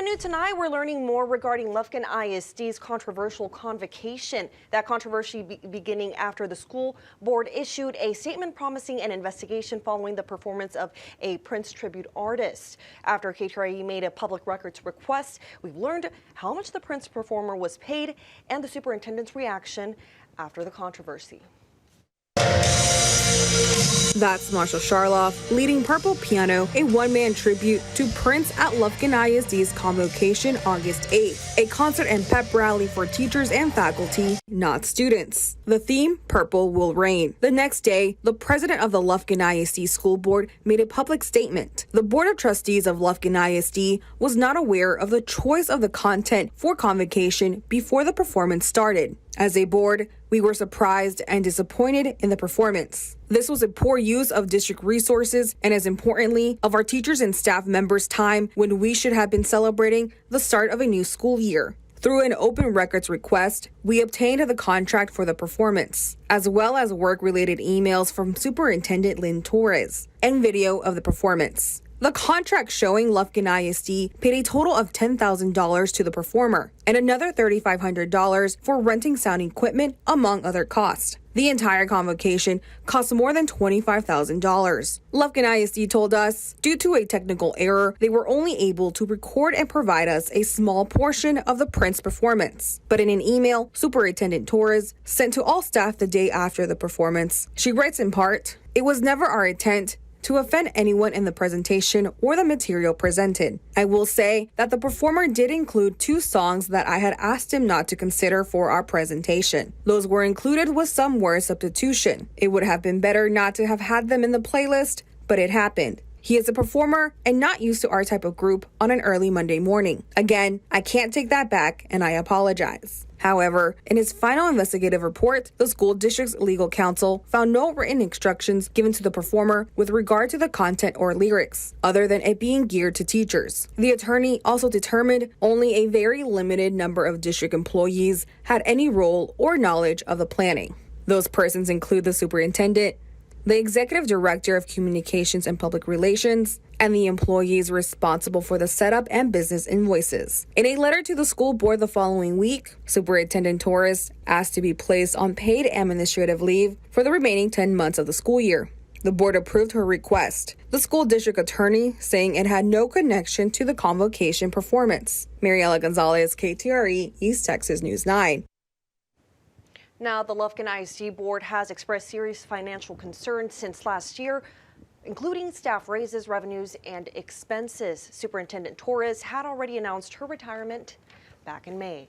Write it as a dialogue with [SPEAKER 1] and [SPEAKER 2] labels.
[SPEAKER 1] And new tonight, we're learning more regarding Lufkin ISD's controversial convocation. That controversy beginning after the school board issued a statement promising an investigation following the performance of a Prince tribute artist. After KTRE made a public records request, we've learned how much the Prince performer was paid and the superintendent's reaction after the controversy.
[SPEAKER 2] That's Marshall Charloff leading Purple Piano, a one-man tribute to Prince at Lufkin ISD's convocation August 8th, a concert and pep rally for teachers and faculty, not students. The theme, Purple Will Reign. The next day, the president of the Lufkin ISD school board made a public statement. The board of trustees of Lufkin ISD was not aware of the choice of the content for convocation before the performance started. As a board, we were surprised and disappointed in the performance. This was a poor use of district resources and, as importantly, of our teachers and staff members' time when we should have been celebrating the start of a new school year. Through an open records request, we obtained the contract for the performance, as well as work-related emails from Superintendent Lynn Torres and video of the performance. The contract showing Lufkin ISD paid a total of $10,000 to the performer and another $3,500 for renting sound equipment, among other costs. The entire convocation cost more than $25,000. Lufkin ISD told us, due to a technical error, they were only able to record and provide us a small portion of the Prince performance. But in an email, Superintendent Torres sent to all staff the day after the performance, she writes in part, "It was never our intent to offend anyone in the presentation or the material presented. I will say that the performer did include 2 songs that I had asked him not to consider for our presentation. Those were included with some word substitution. It would have been better not to have had them in the playlist, but it happened. He is a performer and not used to our type of group on an early Monday morning. Again, I can't take that back and I apologize." However, in his final investigative report, the school district's legal counsel found no written instructions given to the performer with regard to the content or lyrics, other than it being geared to teachers. The attorney also determined only a very limited number of district employees had any role or knowledge of the planning. Those persons include the superintendent, the executive director of communications and public relations, and the employees responsible for the setup and business invoices. In a letter to the school board the following week, Superintendent Torres asked to be placed on paid administrative leave for the remaining 10 months of the school year. The board approved her request, the school district attorney saying it had no connection to the convocation performance. Mariela Gonzalez, KTRE, East Texas News 9.
[SPEAKER 1] Now, the Lufkin ISD board has expressed serious financial concerns since last year, including staff raises, revenues, and expenses. Superintendent Torres had already announced her retirement back in May.